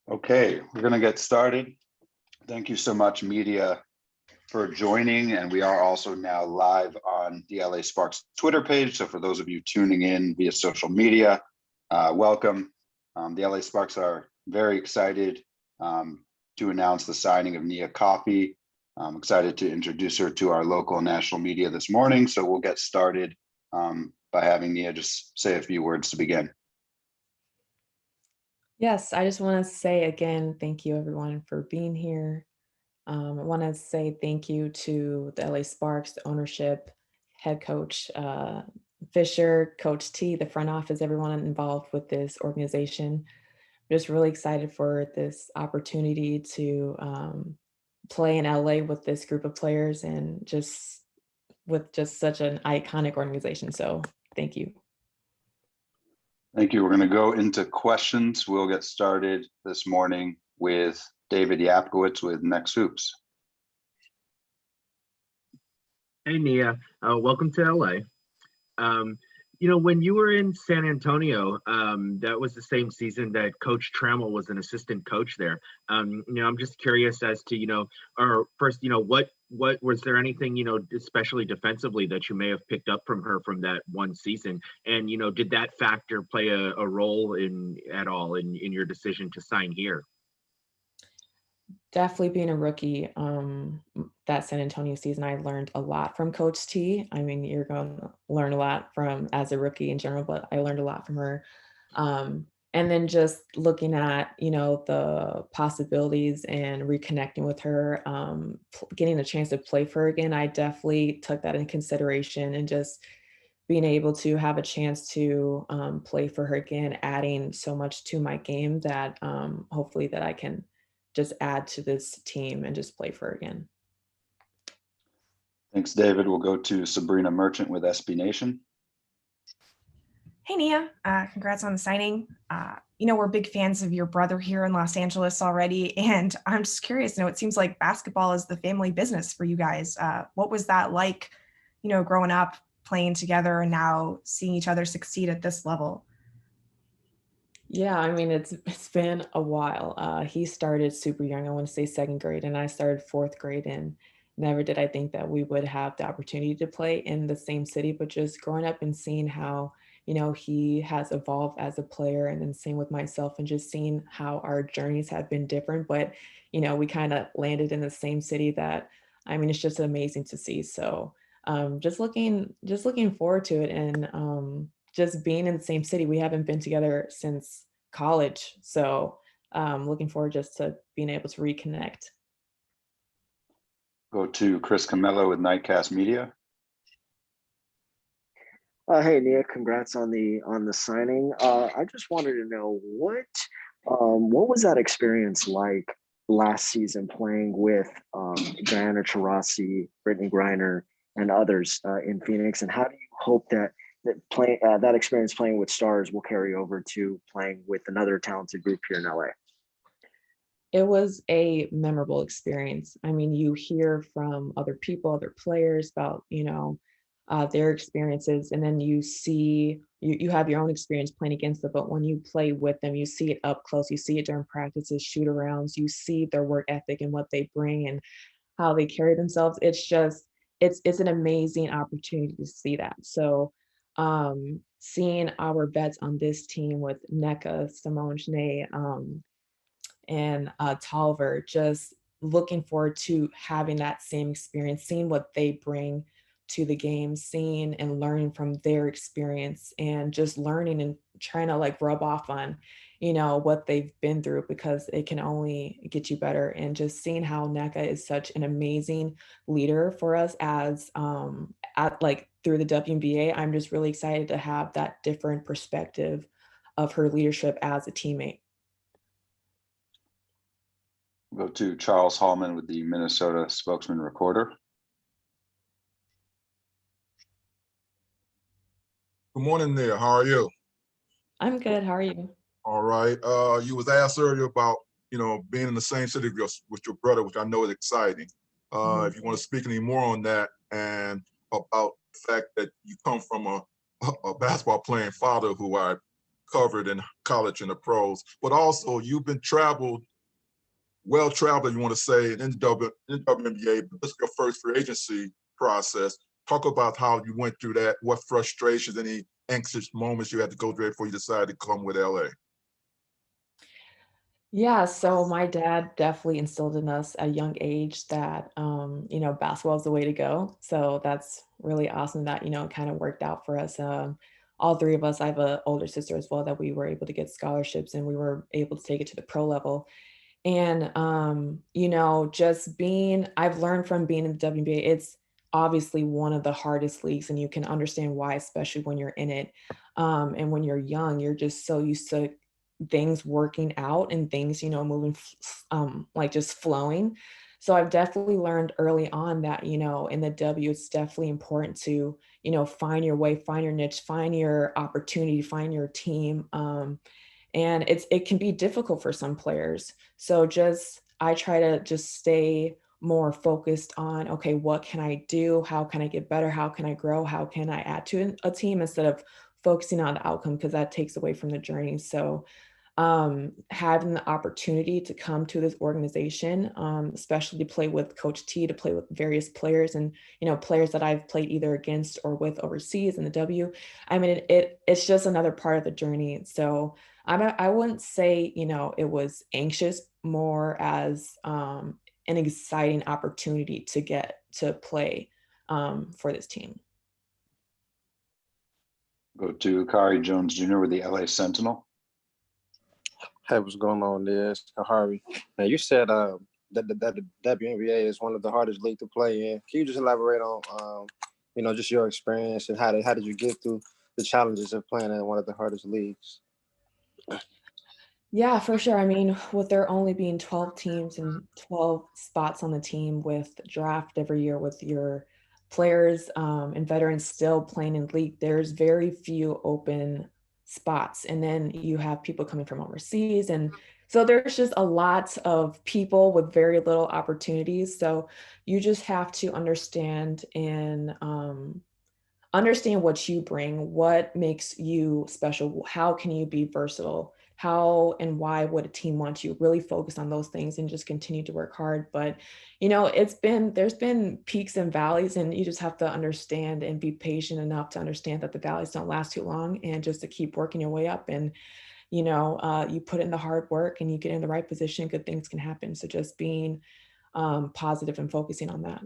Okay, we're going to get started. Thank you so much, media, for joining. And we are also now live on the LA Sparks Twitter page. So for those of you tuning in via social media, welcome. The LA Sparks are very excited to announce the signing of Nia Coffey. I'm excited to introduce her to our local and national media this morning. So we'll get started by having Nia just say a few words to begin. Yes, I just want to say again, thank you everyone for being here. I want to say thank you to the LA Sparks, the ownership, head coach Fisher, Coach T, the front office, everyone involved with this organization. Just really excited for this opportunity to play in LA with this group of players and just with just such an iconic organization. So thank you. Thank you. We're going to go into questions. We'll get started this morning with David Yapkowitz with Next Hoops. Hey, Nia. Welcome to LA. When you were in San Antonio, that was the same season that Coach Trammell was an assistant coach there. I'm just curious as to, or first, what was there anything, especially defensively that you may have picked up from her from that one season? And, did that factor play a role at all in your decision to sign here? Definitely being a rookie, that San Antonio season, I learned a lot from Coach T. I mean, you're going to learn a lot from as a rookie in general, but I learned a lot from her. And then just looking at, the possibilities and reconnecting with her, getting a chance to play for her again, I definitely took that in consideration and just being able to have a chance to play for her again, adding so much to my game that hopefully that I can just add to this team and just play for her again. Thanks, David. We'll go to Sabrina Merchant with SB Nation. Hey, Nia. Congrats on the signing. We're big fans of your brother here in Los Angeles already. And I'm just curious, it seems like basketball is the family business for you guys. What was that like, growing up, playing together, and now seeing each other succeed at this level? Yeah, I mean, it's been a while. He started super young, I want to say second grade, and I started fourth grade, and never did I think that we would have the opportunity to play in the same city, but just growing up and seeing how, he has evolved as a player, and then same with myself, and just seeing how our journeys have been different, but, we kind of landed in the same city that, I mean, it's just amazing to see. So just looking forward to it. And just being in the same city. We haven't been together since college. So looking forward just to being able to reconnect. Go to Chris Camello with Nightcast Media. Hey, Nia, congrats on the signing. I just wanted to know what was that experience like last season playing with Diana Taurasi, Brittany Griner, and others in Phoenix, and how do you hope that that experience playing with stars will carry over to playing with another talented group here in LA? It was a memorable experience. I mean, you hear from other people, other players about, their experiences, and then you see, you have your own experience playing against them, but when you play with them, you see it up close, you see it during practices, shoot-arounds, you see their work ethic and what they bring and how they carry themselves. It's just, it's an amazing opportunity to see that. So seeing our vets on this team with NECA, Simone Schnee, and Tolliver, just looking forward to having that same experience, seeing what they bring to the game, seeing and learning from their experience, and just learning and trying to rub off on, what they've been through, because it can only get you better. And just seeing how NECA is such an amazing leader for us as through the WNBA, I'm just really excited to have that different perspective of her leadership as a teammate. We'll go to Charles Hallman with the Minnesota Spokesman Recorder. Good morning there. How are you? I'm good. How are you? All right. You was asked earlier about, being in the same city with your brother, which I know is exciting. If you want to speak any more on that and about the fact that you come from a basketball playing father who I covered in college and the pros, but also you've been well-traveled, you want to say, in the WNBA, but this is your first free agency process. Talk about how you went through that, what frustrations, any anxious moments you had to go through before you decided to come with LA. Yeah, so my dad definitely instilled in us at a young age that basketball is the way to go. So that's really awesome that, it kind of worked out for us. All three of us, I have an older sister as well, that we were able to get scholarships and we were able to take it to the pro level. And I've learned from being in the WNBA, it's obviously one of the hardest leagues, and you can understand why, especially when you're in it. And when you're young, you're just so used to things working out and things, moving, like just flowing. So I've definitely learned early on that, in the W, it's definitely important to, find your way, find your niche, find your opportunity, find your team. And it can be difficult for some players. So I try to just stay more focused on, okay, what can I do? How can I get better? How can I grow? How can I add to a team, instead of focusing on the outcome, because that takes away from the journey. So having the opportunity to come to this organization, especially to play with Coach T, to play with various players, and players that I've played either against or with overseas in the W. I mean, it's just another part of the journey. So I wouldn't say it was anxious, more as an exciting opportunity to get to play for this team. Go to Kari Jones Jr. with the LA Sentinel. Hey, what's going on there? It's Harvey. Now, you said that the WNBA is one of the hardest leagues to play in. Can you just elaborate on, just your experience, and how did you get through the challenges of playing in one of the hardest leagues? Yeah, for sure. I mean, with there only being 12 teams and 12 spots on the team, with draft every year, with your players and veterans still playing in league, there's very few open spots. And then you have people coming from overseas. And so there's just a lot of people with very little opportunities. So you just have to understand and understand what you bring, what makes you special, how can you be versatile, how and why would a team want you. Really focus on those things and just continue to work hard. But there's been peaks and valleys, and you just have to understand and be patient enough to understand that the valleys don't last too long, and just to keep working your way up. And you put in the hard work and you get in the right position, good things can happen. So just being positive and focusing on that.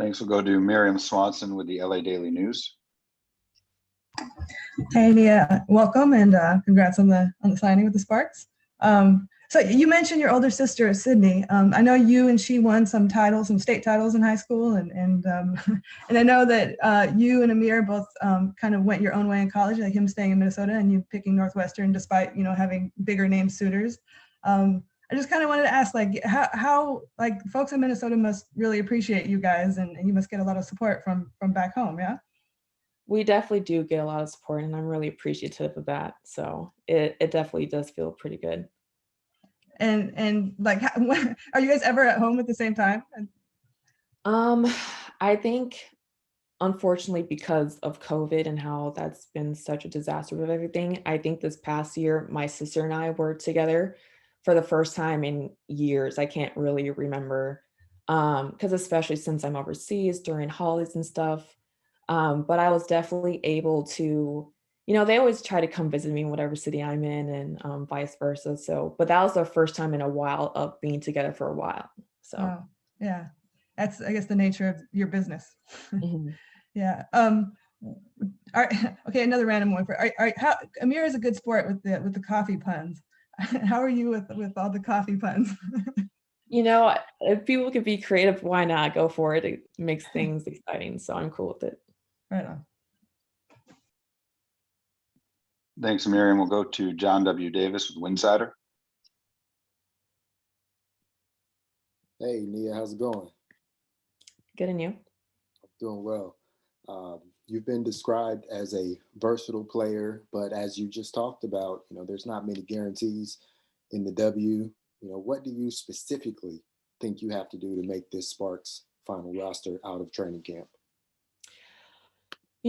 Thanks. We'll go to Miriam Swanson with the LA Daily News. Hey, Nia, welcome, and congrats on the signing with the Sparks. So you mentioned your older sister, Sydney. I know you and she won some state titles in high school, and I know that you and Amir both kind of went your own way in college, like him staying in Minnesota and you picking Northwestern, despite having bigger name suitors. I just kind of wanted to ask, like, how like folks in Minnesota must really appreciate you guys, and you must get a lot of support from back home, yeah? We definitely do get a lot of support, and I'm really appreciative of that. So it definitely does feel pretty good. And like, are you guys ever at home at the same time? I think, unfortunately, because of COVID and how that's been such a disaster with everything, I think this past year, my sister and I were together for the first time in years. I can't really remember, because especially since I'm overseas during holidays and stuff. But I was definitely able to, they always try to come visit me in whatever city I'm in, and vice versa. So, but that was the first time in a while of being together for a while. So, oh, yeah, that's, I guess, the nature of your business. mm-hmm. Yeah. Okay, another random one for how Amir is a good sport with the coffee puns. How are you with all the coffee puns? If people can be creative, why not? Go for it. It makes things exciting. So I'm cool with it. Right on. Thanks, Miriam. We'll go to John W. Davis with Winsider. Hey, Nia, how's it going? Good, and you? Doing well. You've been described as a versatile player, but as you just talked about, there's not many guarantees in the W. What do you specifically think you have to do to make this Sparks final roster out of training camp?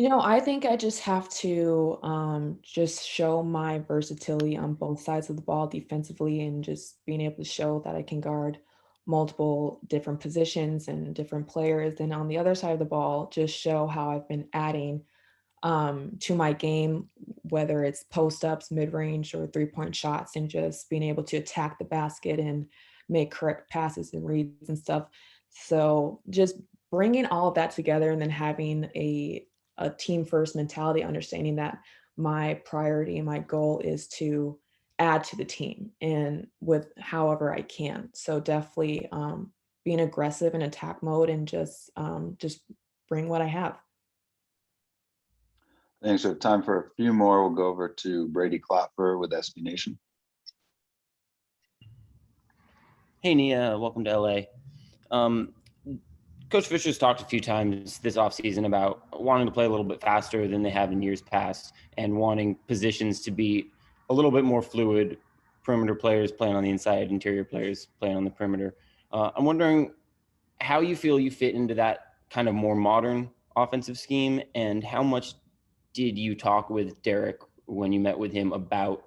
I think I just have to just show my versatility on both sides of the ball defensively and just being able to show that I can guard multiple different positions and different players. And on the other side of the ball, just show how I've been adding to my game, whether it's post ups, mid range, or 3-point shots, and just being able to attack the basket and make correct passes and reads and stuff. So just bringing all of that together and then having a team first mentality, understanding that my priority and my goal is to add to the team and with however I can. So definitely being aggressive in attack mode and just bring what I have. Thanks. We have time for a few more. We'll go over to Brady Klopfer with SB Nation. Hey, Nia, welcome to LA. Coach Fisher's talked a few times this offseason about wanting to play a little bit faster than they have in years past and wanting positions to be a little bit more fluid, perimeter players playing on the inside, interior players playing on the perimeter. I'm wondering how you feel you fit into that kind of more modern offensive scheme, and how much did you talk with Derek when you met with him about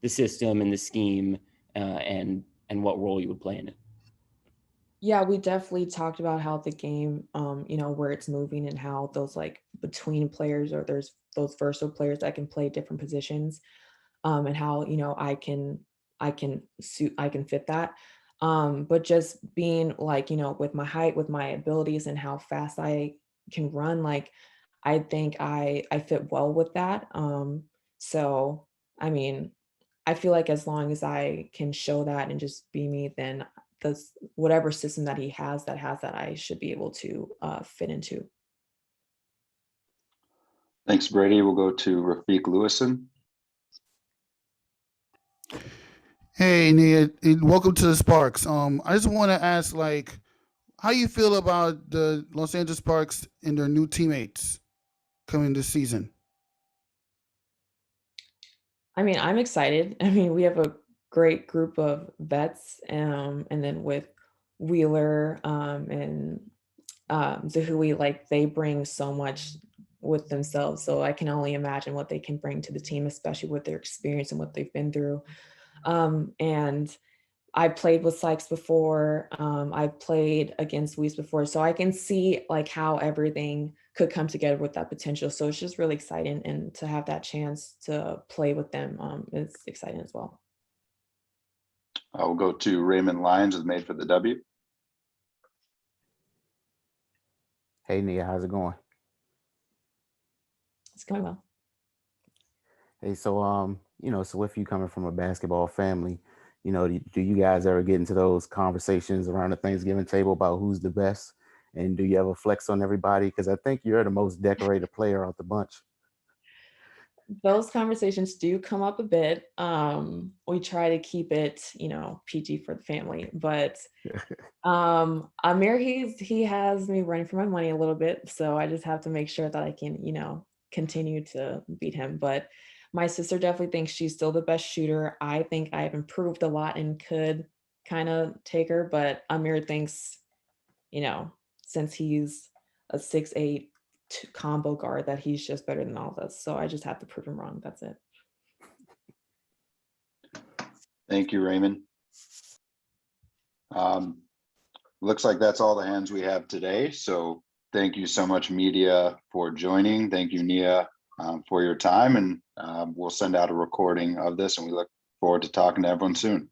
the system and the scheme and what role you would play in it? Yeah, we definitely talked about how the game, where it's moving and how those like between players or there's those versatile players that can play different positions, and how, I can fit that. But just being like, with my height, with my abilities and how fast I can run, like I think I fit well with that. So I mean, I feel like as long as I can show that and just be me, then this whatever system that he has that I should be able to fit into. Thanks, Brady. We'll go to Rafiq Lewison. Hey, Nia, and welcome to the Sparks. I just want to ask, like, how you feel about the Los Angeles Sparks and their new teammates coming this season? I mean, I'm excited. I mean, we have a great group of vets, and then with Wheeler and Zahui, like they bring so much with themselves. So I can only imagine what they can bring to the team, especially with their experience and what they've been through. And I played with Sykes before. I've played against Weiss before, so I can see like how everything could come together with that potential. So it's just really exciting, and to have that chance to play with them is exciting as well. We'll go to Raymond Lyons with Made for the W. Hey Nia, how's it going? It's going well. Hey, so so with you coming from a basketball family, do you guys ever get into those conversations around the Thanksgiving table about who's the best? And do you ever flex on everybody? Because I think you're the most decorated player out the bunch. Those conversations do come up a bit. We try to keep it, PG for the family, but Amir, he has me running for my money a little bit, so I just have to make sure that I can, continue to beat him. But my sister definitely thinks she's still the best shooter. I think I've improved a lot and could kind of take her, but Amir thinks, since he's a 6'8" combo guard, that he's just better than all of us. So I just have to prove him wrong. That's it. Thank you, Raymond. Looks like that's all the hands we have today. So thank you so much, media, for joining. Thank you, Nia, for your time. And we'll send out a recording of this, and we look forward to talking to everyone soon.